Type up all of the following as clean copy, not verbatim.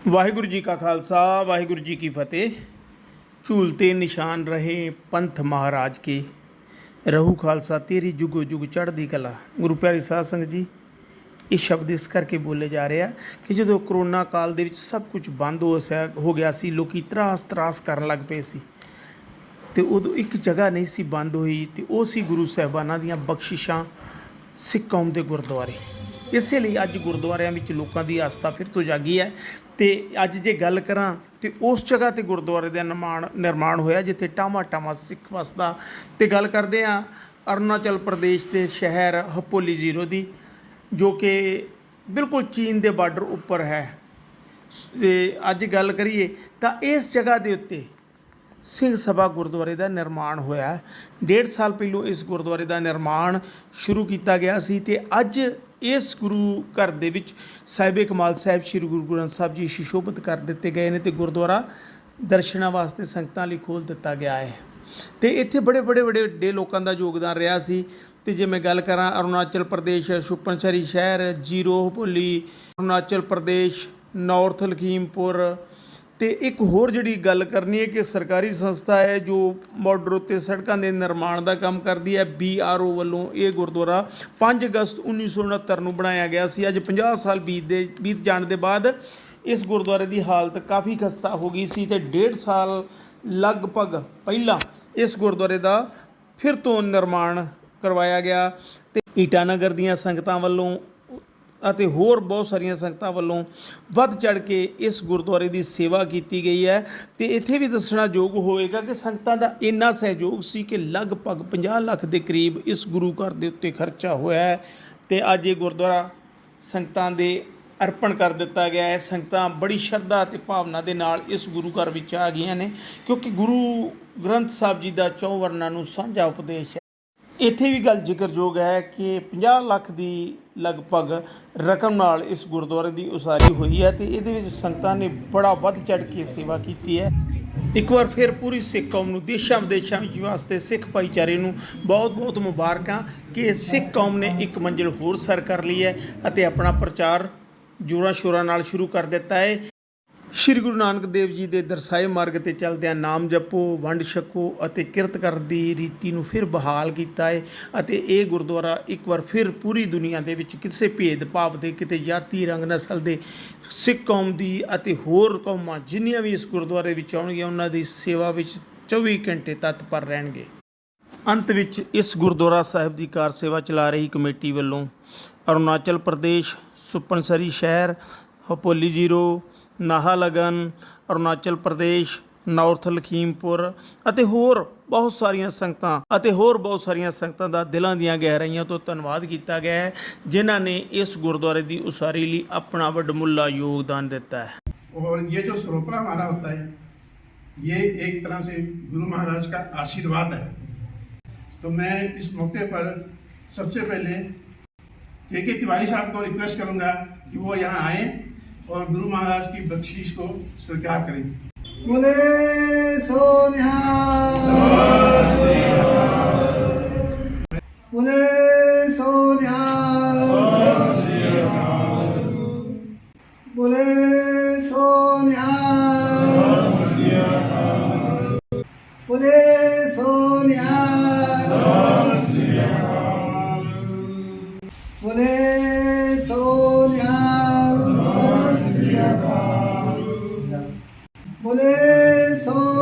वाहिगुरु जी का खालसा वाहिगुरु जी की फतेह। झूलते निशान रहे पंथ महाराज के, रहू खालसा तेरी जुगो जुग चढ़दी कला। गुरु प्यारी साध संगत जी, ਇਹ ਸ਼ਬਦ ਇਸ ਕਰਕੇ ਬੋਲੇ ਜਾ ਰਹੇ ਆ ਕਿ ਜਦੋਂ ਕਰੋਨਾ ਕਾਲ ਦੇ ਵਿੱਚ ਸਭ ਕੁਝ ਬੰਦ ਹੋ ਗਿਆ ਸੀ, ਲੋਕੀ ਤਰਾਸ ਕਰਨ ਲੱਗ ਪਏ ਸੀ, ਤੇ ਉਦੋਂ ਇੱਕ ਜਗ੍ਹਾ ਨਹੀਂ ਸੀ ਬੰਦ ਹੋਈ, ਤੇ ਉਹ ਸੀ ਗੁਰੂ ਸਾਹਿਬਾਨਾਂ ਦੀਆਂ ਬਖਸ਼ਿਸ਼ਾਂ ਸਿੱਖ ਕੌਮ ਦੇ ਗੁਰਦੁਆਰੇ। ਇਸੇ ਲਈ ਅੱਜ ਗੁਰਦੁਆਰਿਆਂ ਵਿੱਚ ਲੋਕਾਂ ਦੀ ਆਸਥਾ ਫਿਰ ਤੋਂ ਜਾਗੀ ਹੈ। ਤੇ ਅੱਜ ਜੇ ਗੱਲ ਕਰਾਂ ਤੇ ਉਸ ਜਗ੍ਹਾ ਤੇ ਗੁਰਦੁਆਰੇ ਦਾ ਨਿਰਮਾਣ ਹੋਇਆ ਜਿੱਥੇ ਟਾਮਾ ਸਿੱਖ ਵਸਦਾ। ਤੇ ਗੱਲ ਕਰਦੇ ਹਾਂ ਅਰੁਣਾਚਲ ਪ੍ਰਦੇਸ਼ ਦੇ ਸ਼ਹਿਰ ਹਪੋਲੀ ਜ਼ੀਰੋ ਦੀ, ਜੋ ਕਿ ਬਿਲਕੁਲ ਚੀਨ ਦੇ ਬਾਰਡਰ ਉੱਪਰ ਹੈ। ਅੱਜ ਗੱਲ ਕਰੀਏ ਤਾਂ ਇਸ ਜਗ੍ਹਾ ਦੇ ਉੱਤੇ ਸਿੰਘ ਸਭਾ ਗੁਰਦੁਆਰੇ ਦਾ ਨਿਰਮਾਣ ਹੋਇਆ। 1.5 ਸਾਲ ਪਹਿਲੋਂ ਇਸ ਗੁਰਦੁਆਰੇ ਦਾ ਨਿਰਮਾਣ ਸ਼ੁਰੂ ਕੀਤਾ ਗਿਆ ਸੀ, ਤੇ ਅੱਜ ਇਸ ਗੁਰੂ ਘਰ ਦੇ ਵਿੱਚ ਸਾਹਿਬੇ ਕਮਾਲ ਸਾਹਿਬ ਸ਼੍ਰੀ ਗੁਰੂ ਗ੍ਰੰਥ ਸਾਹਿਬ ਜੀ ਸੁਸ਼ੋਭਿਤ ਕਰ ਦਿੱਤੇ ਗਏ ਨੇ, ਤੇ ਗੁਰਦੁਆਰਾ ਦਰਸ਼ਨਾਂ ਵਾਸਤੇ ਸੰਗਤਾਂ ਲਈ ਖੋਲ੍ਹ ਦਿੱਤਾ ਗਿਆ ਹੈ। ਤੇ ਇੱਥੇ ਬੜੇ ਵੱਡੇ ਲੋਕਾਂ ਦਾ ਯੋਗਦਾਨ ਰਿਹਾ ਸੀ। ਤੇ ਜੇ ਮੈਂ ਗੱਲ ਕਰਾਂ ਅਰੁਣਾਚਲ ਪ੍ਰਦੇਸ਼ ਸੁਪਨਸਰੀ ਸ਼ਹਿਰ, ਜ਼ੀਰੋ ਹਪੋਲੀ, ਅਰੁਣਾਚਲ ਪ੍ਰਦੇਸ਼, ਨਾਰਥ ਲਖੀਮਪੁਰ, ਤੇ ਇੱਕ ਹੋਰ ਜਿਹੜੀ ਗੱਲ ਕਰਨੀ ਹੈ ਕਿ ਸਰਕਾਰੀ ਸੰਸਥਾ ਹੈ ਜੋ ਬਾਰਡਰ ਉੱਤੇ ਸੜਕਾਂ ਦੇ ਨਿਰਮਾਣ ਦਾ ਕੰਮ ਕਰਦੀ ਹੈ, BRO ਵੱਲੋਂ ਇਹ ਗੁਰਦੁਆਰਾ 5 ਅਗਸਤ 1969 ਨੂੰ ਬਣਾਇਆ ਗਿਆ ਸੀ। ਅੱਜ 50 ਸਾਲ ਬੀਤ ਜਾਣ ਦੇ ਬਾਅਦ ਇਸ ਗੁਰਦੁਆਰੇ ਦੀ ਹਾਲਤ ਕਾਫੀ ਖਸਤਾ ਹੋ ਗਈ ਸੀ, ਤੇ 1.5 ਸਾਲ ਲਗਭਗ ਪਹਿਲਾਂ ਇਸ ਗੁਰਦੁਆਰੇ ਦਾ ਫਿਰ ਤੋਂ ਨਿਰਮਾਣ ਕਰਵਾਇਆ ਗਿਆ। ਤੇ ਈਟਾਨਗਰ ਦੀਆਂ ਸੰਗਤਾਂ ਵੱਲੋਂ ਅਤੇ ਹੋਰ ਬਹੁਤ ਸਾਰੀਆਂ ਸੰਗਤਾਂ ਵੱਲੋਂ ਵੱਧ ਚੜ੍ਹ ਕੇ ਇਸ ਗੁਰਦੁਆਰੇ ਦੀ ਸੇਵਾ ਕੀਤੀ ਗਈ ਹੈ। ਤੇ ਇੱਥੇ ਵੀ ਦੱਸਣਾ ਯੋਗ ਹੋਵੇਗਾ ਕਿ ਸੰਗਤਾਂ ਦਾ ਇੰਨਾ ਸਹਿਯੋਗ ਸੀ ਕਿ ਲਗਭਗ 50 ਲੱਖ ਦੇ ਕਰੀਬ ਇਸ ਗੁਰੂ ਘਰ ਦੇ ਉੱਤੇ ਖਰਚਾ ਹੋਇਆ ਹੈ। ਤੇ ਅੱਜ ਇਹ ਗੁਰਦੁਆਰਾ ਸੰਗਤਾਂ ਦੇ ਅਰਪਣ ਕਰ ਦਿੱਤਾ ਗਿਆ ਹੈ। ਸੰਗਤਾਂ ਬੜੀ ਸ਼ਰਧਾ ਅਤੇ ਭਾਵਨਾ ਦੇ ਨਾਲ ਇਸ ਗੁਰੂ ਘਰ ਵਿੱਚ ਆ ਗਈਆਂ ਨੇ, ਕਿਉਂਕਿ ਗੁਰੂ ਗ੍ਰੰਥ ਸਾਹਿਬ ਜੀ ਦਾ 4 ਵਰਨਾਂ ਨੂੰ ਸਾਂਝਾ ਉਪਦੇਸ਼ ਹੈ। ਇੱਥੇ ਵੀ ਗੱਲ ਜ਼ਿਕਰਯੋਗ ਹੈ ਕਿ 50 ਲੱਖ ਦੀ ਲਗਭਗ ਰਕਮ ਨਾਲ ਇਸ ਗੁਰਦੁਆਰੇ ਦੀ ਉਸਾਰੀ ਹੋਈ ਹੈ, ਤੇ ਇਹਦੇ ਵਿੱਚ ਸੰਗਤਾਂ ਨੇ ਬੜਾ ਵੱਧ ਚੜ੍ਹ ਕੇ ਸੇਵਾ ਕੀਤੀ ਹੈ। ਇੱਕ ਵਾਰ ਫਿਰ ਪੂਰੀ ਸਿੱਖ ਕੌਮ ਨੂੰ ਦੇਸ਼ਾਂ ਵਿਦੇਸ਼ਾਂ ਵਿੱਚ ਵਾਸਤੇ ਸਿੱਖ ਭਾਈਚਾਰੇ ਨੂੰ ਬਹੁਤ ਮੁਬਾਰਕਾਂ ਕਿ ਸਿੱਖ ਕੌਮ ਨੇ ਇੱਕ ਮੰਜ਼ਿਲ ਹੋਰ ਸਰ ਕਰ ਲਈ ਹੈ ਅਤੇ ਆਪਣਾ ਪ੍ਰਚਾਰ ਜੋਰਾਂ ਸ਼ੋਰਾਂ ਨਾਲ ਸ਼ੁਰੂ ਕਰ ਦਿੱਤਾ ਹੈ। ਸ਼੍ਰੀ ਗੁਰੂ ਨਾਨਕ ਦੇਵ ਜੀ ਦੇ ਦਰਸਾਏ ਮਾਰਗ 'ਤੇ ਚੱਲਦਿਆਂ ਨਾਮ ਜਪੋ, ਵੰਡ ਛਕੋ ਅਤੇ ਕਿਰਤ ਕਰਨ ਦੀ ਰੀਤੀ ਨੂੰ ਫਿਰ ਬਹਾਲ ਕੀਤਾ ਹੈ। ਅਤੇ ਇਹ ਗੁਰਦੁਆਰਾ ਇੱਕ ਵਾਰ ਫਿਰ ਪੂਰੀ ਦੁਨੀਆ ਦੇ ਵਿੱਚ ਕਿਸੇ ਭੇਦਭਾਵ ਦੇ, ਕਿਤੇ ਜਾਤੀ ਰੰਗ ਨਸਲ ਦੇ, ਸਿੱਖ ਕੌਮ ਦੀ ਅਤੇ ਹੋਰ ਕੌਮਾਂ ਜਿੰਨੀਆਂ ਵੀ ਇਸ ਗੁਰਦੁਆਰੇ ਵਿੱਚ ਆਉਣਗੀਆਂ ਉਹਨਾਂ ਦੀ ਸੇਵਾ ਵਿੱਚ 24 ਘੰਟੇ ਤਤਪਰ ਰਹਿਣਗੇ। ਅੰਤ ਵਿੱਚ ਇਸ ਗੁਰਦੁਆਰਾ ਸਾਹਿਬ ਦੀ ਕਾਰ ਸੇਵਾ ਚਲਾ ਰਹੀ ਕਮੇਟੀ ਵੱਲੋਂ ਅਰੁਣਾਚਲ ਪ੍ਰਦੇਸ਼ ਸੁਪਨਸਰੀ ਸ਼ਹਿਰ, ਹਪੋਲੀ ਜ਼ੀਰੋ, ਨਾਹਲਗਨ, ਅਰੁਣਾਚਲ ਪ੍ਰਦੇਸ਼, ਨਾਰਥ ਲਖੀਮਪੁਰ ਅਤੇ ਹੋਰ ਬਹੁਤ ਸਾਰੀਆਂ ਸੰਗਤਾਂ ਦਾ ਦਿਲਾਂ ਦੀਆਂ ਗਹਿਰਾਈਆਂ ਤੋਂ ਧੰਨਵਾਦ ਕੀਤਾ ਗਿਆ ਹੈ, ਜਿਨ੍ਹਾਂ ਨੇ ਇਸ ਗੁਰਦੁਆਰੇ ਦੀ ਉਸਾਰੀ ਲਈ ਆਪਣਾ ਵੱਡਮੁੱਲਾ ਯੋਗਦਾਨ ਦਿੱਤਾ ਹੈ। और ये जो सरोपा हमारा होता है, ये एक तरह से गुरु महाराज का आशीर्वाद है। तो मैं इस मौके पर सबसे पहले के तिवारी साहब को रिक्वेस्ट करूंगा कि वो यहाँ आए और गुरु महाराज की बख्शीश को स्वीकार करें। बोले सो निहाल, बोले सो निहाल, बोले सो निहाल, बोले सो निहाल, बोले सो निहाल, बोले सो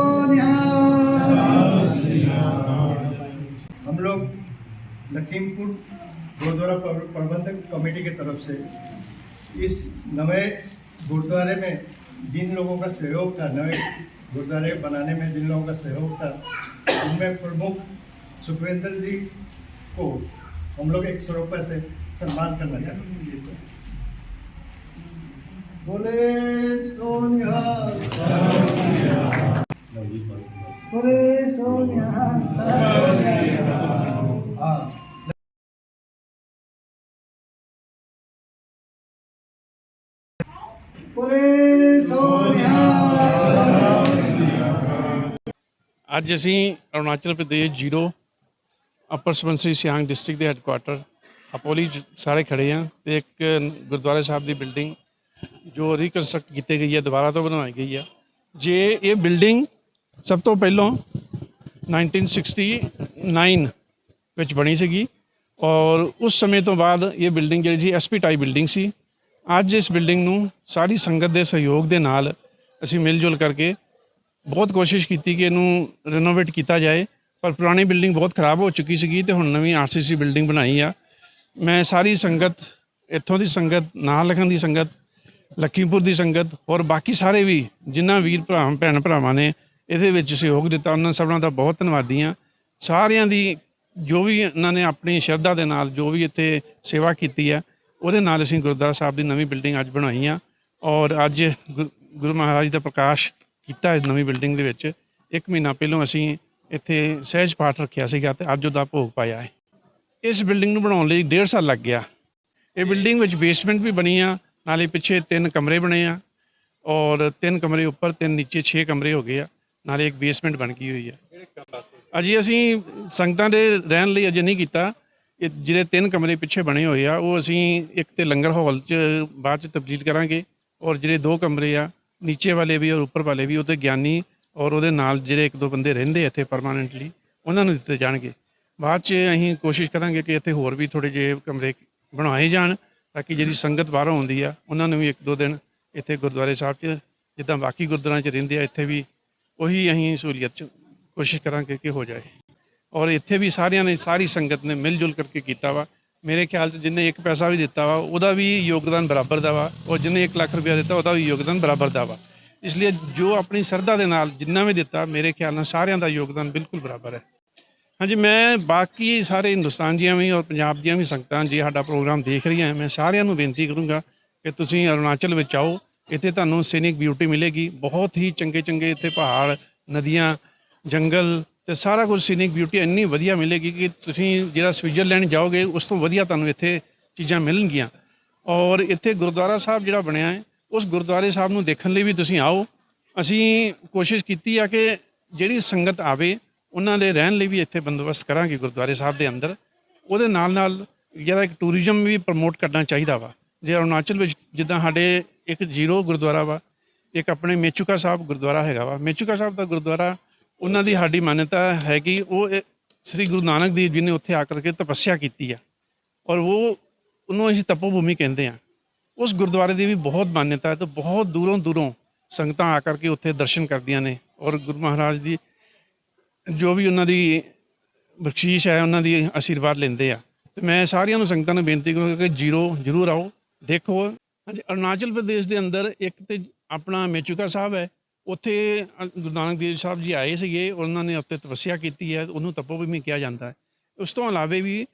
निहाल। हम लोग लखीमपुर गुरुद्वारा प्रबंधक कमेटी की तरफ से इस नए गुरुद्वारे में जिन लोगों का सहयोग था, नए गुरुद्वारे बनाने में जिन लोगों का सहयोग था, उनमें प्रमुख सुखविंदर जी को हम लोग 100 रुपये से सम्मान करना चाहते हैं। बोले सोनिया, बोले सोनिया, हाँ। बोले सोनिया। ਅੱਜ ਅਸੀਂ ਅਰੁਣਾਚਲ ਪ੍ਰਦੇਸ਼ ਜ਼ੀਰੋ ਅਪਰ ਸੁਬਨਸਰੀ ਸਿਆਂਗ ਡਿਸਟ੍ਰਿਕਟ ਦੇ ਹੈੱਡਕੁਆਟਰ ਅਪੋਲੀ 'ਚ ਸਾਰੇ ਖੜੇ ਆ ਤੇ ਇੱਕ ਗੁਰਦੁਆਰਾ ਸਾਹਿਬ ਦੀ ਬਿਲਡਿੰਗ ਜੋ ਰੀਕਨਸਟਰਕਟ ਕੀਤੀ ਗਈ ਹੈ, ਦੁਬਾਰਾ ਤੋਂ ਬਣਾਈ ਗਈ ਆ। ਜੇ ਇਹ ਬਿਲਡਿੰਗ ਸਭ ਤੋਂ ਪਹਿਲਾਂ 1969 ਵਿੱਚ ਬਣੀ ਸੀਗੀ ਔਰ ਉਸ ਸਮੇਂ ਤੋਂ ਬਾਅਦ ਇਹ ਬਿਲਡਿੰਗ ਜਿਹੜੀ ਸੀ ਐਸਪੀ ਟਾਈ ਬਿਲਡਿੰਗ ਸੀ। ਅੱਜ ਇਸ ਬਿਲਡਿੰਗ ਨੂੰ ਸਾਰੀ ਸੰਗਤ ਦੇ ਸਹਿਯੋਗ ਦੇ ਨਾਲ ਅਸੀਂ ਮਿਲ ਜੁਲ ਕਰਕੇ ਬਹੁਤ ਕੋਸ਼ਿਸ਼ ਕੀਤੀ ਕਿ ਇਹਨੂੰ ਰਿਨੋਵੇਟ ਕੀਤਾ ਜਾਏ, ਪਰ ਪੁਰਾਣੀ ਬਿਲਡਿੰਗ ਬਹੁਤ ਖਰਾਬ ਹੋ ਚੁੱਕੀ ਸੀਗੀ ਤੇ ਹੁਣ ਨਵੀਂ ਆਰਸੀਸੀ ਬਿਲਡਿੰਗ ਬਣਾਈ ਆ। ਮੈਂ ਸਾਰੀ ਸੰਗਤ, ਇੱਥੋਂ ਦੀ ਸੰਗਤ, ਨਾਲ ਲਿਖਣ ਦੀ ਸੰਗਤ, ਲਖੀਮਪੁਰ ਦੀ ਸੰਗਤ ਔਰ ਬਾਕੀ ਸਾਰੇ ਵੀ ਜਿਨ੍ਹਾਂ ਵੀਰ ਭਰਾ ਭੈਣ ਭਰਾਵਾਂ ਨੇ ਇਹਦੇ ਵਿੱਚ ਸਹਿਯੋਗ ਦਿੱਤਾ, ਉਹਨਾਂ ਸਭਨਾਂ ਦਾ ਬਹੁਤ ਧੰਨਵਾਦੀ ਹਾਂ। ਸਾਰਿਆਂ ਦੀ ਜੋ ਵੀ ਇਹਨਾਂ ਨੇ ਆਪਣੀ ਸ਼ਰਧਾ ਦੇ ਨਾਲ ਜੋ ਵੀ ਇੱਥੇ ਸੇਵਾ ਕੀਤੀ ਆ, ਉਹਦੇ ਨਾਲ ਅਸੀਂ ਗੁਰਦੁਆਰਾ ਸਾਹਿਬ ਦੀ ਨਵੀਂ ਬਿਲਡਿੰਗ ਅੱਜ ਬਣਾਈ ਆ ਔਰ ਅੱਜ ਗੁਰੂ ਮਹਾਰਾਜ ਦਾ ਪ੍ਰਕਾਸ਼ ਕੀਤਾ ਇਸ ਨਵੀਂ ਬਿਲਡਿੰਗ ਦੇ ਵਿੱਚ। 1 ਮਹੀਨਾ ਪਹਿਲਾਂ ਅਸੀਂ ਇੱਥੇ ਸਹਿਜ ਪਾਠ ਰੱਖਿਆ ਸੀਗਾ ਤੇ ਅੱਜ ਉਹਦਾ ਭੋਗ ਪਾਇਆ ਹੈ। ਇਸ ਬਿਲਡਿੰਗ ਨੂੰ ਬਣਾਉਣ ਲਈ 1.5 ਸਾਲ ਲੱਗ ਗਿਆ। ਇਹ ਬਿਲਡਿੰਗ ਵਿੱਚ ਬੇਸਮੈਂਟ ਵੀ ਬਣੀ ਆ, ਨਾਲੇ ਪਿੱਛੇ 3 ਕਮਰੇ ਬਣੇ ਆ ਔਰ 3 ਕਮਰੇ ਉੱਪਰ, 3 ਨੀਚੇ, 6 ਕਮਰੇ ਹੋ ਗਏ ਆ, ਨਾਲੇ ਇੱਕ ਬੇਸਮੈਂਟ ਬਣ ਗਈ ਹੋਈ ਆ। ਅਜੇ ਅਸੀਂ ਸੰਗਤਾਂ ਦੇ ਰਹਿਣ ਲਈ ਅਜੇ ਨਹੀਂ ਕੀਤਾ। ਇਹ ਜਿਹੜੇ 3 ਕਮਰੇ ਪਿੱਛੇ ਬਣੇ ਹੋਏ ਆ ਉਹ ਅਸੀਂ ਇੱਕ ਤੇ ਲੰਗਰ ਹਾਲ 'ਚ ਬਾਅਦ 'ਚ ਤਬਦੀਲ ਕਰਾਂਗੇ ਔਰ ਜਿਹੜੇ 2 ਕਮਰੇ ਆ ਨੀਚੇ ਵਾਲੇ ਵੀ ਔਰ ਉੱਪਰ ਵਾਲੇ ਵੀ, ਉਹ 'ਤੇ ਗਿਆਨੀ ਔਰ ਉਹਦੇ ਨਾਲ ਜਿਹੜੇ 1-2 ਬੰਦੇ ਰਹਿੰਦੇ ਇੱਥੇ ਪਰਮਾਨੈਂਟਲੀ, ਉਹਨਾਂ ਨੂੰ ਦਿੱਤੇ ਜਾਣਗੇ। ਬਾਅਦ 'ਚ ਅਸੀਂ ਕੋਸ਼ਿਸ਼ ਕਰਾਂਗੇ ਕਿ ਇੱਥੇ ਹੋਰ ਵੀ ਥੋੜ੍ਹੇ ਜਿਹੇ ਕਮਰੇ ਬਣਾਏ ਜਾਣ ਤਾਂ ਕਿ ਜਿਹੜੀ ਸੰਗਤ ਬਾਹਰੋਂ ਆਉਂਦੀ ਆ ਉਹਨਾਂ ਨੂੰ ਵੀ 1-2 ਦਿਨ ਇੱਥੇ ਗੁਰਦੁਆਰੇ ਸਾਹਿਬ 'ਚ ਜਿੱਦਾਂ ਬਾਕੀ ਗੁਰਦੁਆਰਿਆਂ 'ਚ ਰਹਿੰਦੇ ਆ ਇੱਥੇ ਵੀ ਉਹੀ ਅਸੀਂ ਸਹੂਲੀਅਤ 'ਚ ਕੋਸ਼ਿਸ਼ ਕਰਾਂਗੇ ਕਿ ਹੋ ਜਾਏ। ਔਰ ਇੱਥੇ ਵੀ ਸਾਰਿਆਂ ਨੇ, ਸਾਰੀ ਸੰਗਤ ਨੇ ਮਿਲ ਜੁਲ ਕਰਕੇ ਕੀਤਾ ਵਾ। ਮੇਰੇ ਖਿਆਲ 'ਚ ਜਿਹਨੇ 1 ਪੈਸਾ ਵੀ ਦਿੱਤਾ ਵਾ ਉਹਦਾ ਵੀ ਯੋਗਦਾਨ ਬਰਾਬਰ ਦਾ ਵਾ ਔਰ ਜਿਹਨੇ 1 ਲੱਖ ਰੁਪਇਆ ਦਿੱਤਾ ਉਹਦਾ ਵੀ ਯੋਗਦਾਨ ਬਰਾਬਰ ਦਾ ਵਾ। ਇਸ ਲਈ ਜੋ ਆਪਣੀ ਸ਼ਰਧਾ ਦੇ ਨਾਲ ਜਿੰਨਾ ਵੀ ਦਿੱਤਾ, ਮੇਰੇ ਖਿਆਲ ਨਾਲ ਸਾਰਿਆਂ ਦਾ ਯੋਗਦਾਨ ਬਿਲਕੁਲ ਬਰਾਬਰ ਹੈ। ਹਾਂਜੀ, ਮੈਂ ਬਾਕੀ ਸਾਰੇ ਹਿੰਦੁਸਤਾਨ ਦੀਆਂ ਵੀ ਔਰ ਪੰਜਾਬ ਦੀਆਂ ਵੀ ਸੰਗਤਾਂ ਜੇ ਸਾਡਾ ਪ੍ਰੋਗਰਾਮ ਦੇਖ ਰਹੀਆਂ, ਮੈਂ ਸਾਰਿਆਂ ਨੂੰ ਬੇਨਤੀ ਕਰੂੰਗਾ ਕਿ ਤੁਸੀਂ ਅਰੁਣਾਚਲ ਵਿੱਚ ਆਓ। ਇੱਥੇ ਤੁਹਾਨੂੰ ਸੀਨਿਕ ਬਿਊਟੀ ਮਿਲੇਗੀ, ਬਹੁਤ ਹੀ ਚੰਗੇ ਚੰਗੇ ਇੱਥੇ ਪਹਾੜ, ਨਦੀਆਂ, ਜੰਗਲ ਤੇ ਸਾਰਾ ਕੁਝ ਸੀਨਿਕ ਬਿਊਟੀ ਇੰਨੀ ਵਧੀਆ ਮਿਲੇਗੀ ਕਿ ਤੁਸੀਂ ਜਿਹੜਾ ਸਵਿਟਜ਼ਰਲੈਂਡ ਜਾਓਗੇ ਉਸ ਤੋਂ ਵਧੀਆ ਤੁਹਾਨੂੰ ਇੱਥੇ ਚੀਜ਼ਾਂ ਮਿਲਣਗੀਆਂ। ਔਰ ਇੱਥੇ ਗੁਰਦੁਆਰਾ ਸਾਹਿਬ ਜਿਹੜਾ ਬਣਿਆ ਹੈ, ਉਸ ਗੁਰਦੁਆਰੇ ਸਾਹਿਬ ਨੂੰ ਦੇਖਣ ਲਈ ਵੀ ਤੁਸੀਂ ਆਓ। ਅਸੀਂ ਕੋਸ਼ਿਸ਼ ਕੀਤੀ ਆ ਕਿ ਜਿਹੜੀ ਸੰਗਤ ਆਵੇ ਉਹਨਾਂ ਦੇ ਰਹਿਣ ਲਈ ਵੀ ਇੱਥੇ ਬੰਦੋਬਸਤ ਕਰਾਂਗੇ ਗੁਰਦੁਆਰੇ ਸਾਹਿਬ ਦੇ ਅੰਦਰ। ਉਹਦੇ ਨਾਲ ਨਾਲ ਜਿਹੜਾ ਇੱਕ ਟੂਰਿਜ਼ਮ ਵੀ ਪ੍ਰਮੋਟ ਕਰਨਾ ਚਾਹੀਦਾ ਵਾ। ਜੇ ਅਰੁਣਾਚਲ ਵਿੱਚ ਜਿੱਦਾਂ ਸਾਡੇ ਇੱਕ 0 ਗੁਰਦੁਆਰਾ ਵਾ, ਇੱਕ ਆਪਣੇ ਮੇਚੂਕਾ ਸਾਹਿਬ ਗੁਰਦੁਆਰਾ ਹੈਗਾ ਵਾ। ਮੇਚੂਕਾ ਸਾਹਿਬ ਦਾ ਗੁਰਦੁਆਰਾ, ਉਹਨਾਂ ਦੀ ਸਾਡੀ ਮਾਨਤਾ ਹੈ ਕਿ ਉਹ ਸ੍ਰੀ ਗੁਰੂ ਨਾਨਕ ਦੇਵ ਜੀ ਨੇ ਉੱਥੇ ਆ ਕਰਕੇ ਤਪੱਸਿਆ ਕੀਤੀ ਆ ਔਰ ਉਹਨੂੰ ਅਸੀਂ ਤਪੋ ਭੂਮੀ ਕਹਿੰਦੇ ਆ। ਉਸ ਗੁਰਦੁਆਰੇ ਦੀ ਵੀ ਬਹੁਤ ਮਾਨਤਾ ਹੈ ਤੇ ਬਹੁਤ ਦੂਰੋਂ ਦੂਰੋਂ ਸੰਗਤਾਂ ਆ ਕਰਕੇ ਉੱਥੇ ਦਰਸ਼ਨ ਕਰਦੀਆਂ ਨੇ ਔਰ ਗੁਰੂ ਮਹਾਰਾਜ ਦੀ ਜੋ ਵੀ ਉਹਨਾਂ ਦੀ ਬਖਸ਼ੀਸ਼ ਹੈ, ਉਹਨਾਂ ਦੀ ਆਸ਼ੀਰਵਾਦ ਲੈਂਦੇ ਆ। ਤੇ ਮੈਂ ਸਾਰਿਆਂ ਨੂੰ ਸੰਗਤਾਂ ਨੂੰ ਬੇਨਤੀ ਕਰਾਂਗਾ ਕਿ ਜ਼ਰੂਰ ਆਓ, ਦੇਖੋ। ਹਾਂਜੀ, ਅਰੁਣਾਚਲ ਪ੍ਰਦੇਸ਼ ਦੇ ਅੰਦਰ ਇੱਕ ਤੇ ਆਪਣਾ ਮੇਚੂਕਾ ਸਾਹਿਬ ਹੈ, ਉੱਥੇ ਗੁਰੂ ਨਾਨਕ ਦੇਵ ਸਾਹਿਬ ਜੀ ਆਏ ਸੀਗੇ, ਉਹਨਾਂ ਨੇ ਉੱਥੇ ਤਪੱਸਿਆ ਕੀਤੀ ਹੈ, ਉਹਨੂੰ ਤਪੋਭੂਮੀ ਕਿਹਾ ਜਾਂਦਾ ਹੈ। ਉਸ ਤੋਂ ਇਲਾਵੇ ਵੀ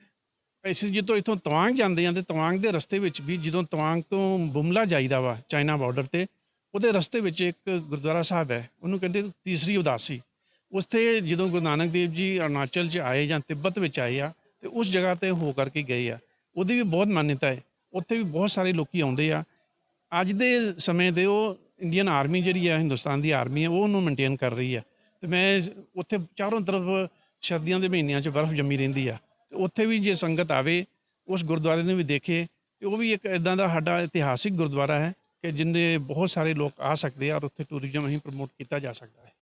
ਅਸੀਂ ਜਦੋਂ ਇੱਥੋਂ ਤਵਾਂਗ ਜਾਂਦੇ ਹਾਂ ਤੇ ਤਵਾਂਗ ਦੇ ਰਸਤੇ ਵਿੱਚ ਵੀ, ਜਦੋਂ ਤਵਾਂਗ ਤੋਂ ਬੁਮਲਾ ਜਾਈਦਾ ਵਾ ਚਾਈਨਾ ਬਾਰਡਰ 'ਤੇ, ਉਹਦੇ ਰਸਤੇ ਵਿੱਚ ਇੱਕ ਗੁਰਦੁਆਰਾ ਸਾਹਿਬ ਹੈ, ਉਹਨੂੰ ਕਹਿੰਦੇ ਤੀਸਰੀ ਉਦਾਸੀ। ਉੱਥੇ ਜਦੋਂ ਗੁਰੂ ਨਾਨਕ ਦੇਵ ਜੀ ਅਰੁਣਾਚਲ 'ਚ ਆਏ ਜਾਂ ਤਿੱਬਤ ਵਿੱਚ ਆਏ ਆ ਤੇ ਉਸ ਜਗ੍ਹਾ 'ਤੇ ਹੋ ਕਰਕੇ ਗਏ ਆ, ਉਹਦੀ ਵੀ ਬਹੁਤ ਮਾਨਤਾ ਹੈ। ਉੱਥੇ ਵੀ ਬਹੁਤ ਸਾਰੇ ਲੋਕੀ ਆਉਂਦੇ ਆ। ਅੱਜ ਦੇ ਸਮੇਂ ਦੇ ਉਹ ਇੰਡੀਅਨ ਆਰਮੀ ਜਿਹੜੀ ਹੈ, ਹਿੰਦੁਸਤਾਨ ਦੀ ਆਰਮੀ ਹੈ, ਉਹ ਉਹਨੂੰ ਮੇਨਟੇਨ ਕਰ ਰਹੀ ਹੈ। ਤੇ ਮੈਂ ਉੱਥੇ ਚਾਰੋਂ ਤਰਫ ਸਰਦੀਆਂ ਦੇ ਮਹੀਨਿਆਂ 'ਚ ਬਰਫ਼ ਜੰਮੀ ਰਹਿੰਦੀ ਆ, ਤੇ ਉੱਥੇ ਵੀ ਜੇ ਸੰਗਤ ਆਵੇ ਉਸ ਗੁਰਦੁਆਰੇ ਨੂੰ ਵੀ ਦੇਖੇ, ਤੇ ਉਹ ਵੀ ਇੱਕ ਇੱਦਾਂ ਦਾ ਸਾਡਾ ਇਤਿਹਾਸਿਕ ਗੁਰਦੁਆਰਾ ਹੈ ਕਿ ਜਿੰਨੇ ਬਹੁਤ ਸਾਰੇ ਲੋਕ ਆ ਸਕਦੇ ਆ ਔਰ ਉੱਥੇ ਟੂਰਿਜ਼ਮ ਅਸੀਂ ਪ੍ਰਮੋਟ ਕੀਤਾ ਜਾ ਸਕਦਾ ਹੈ।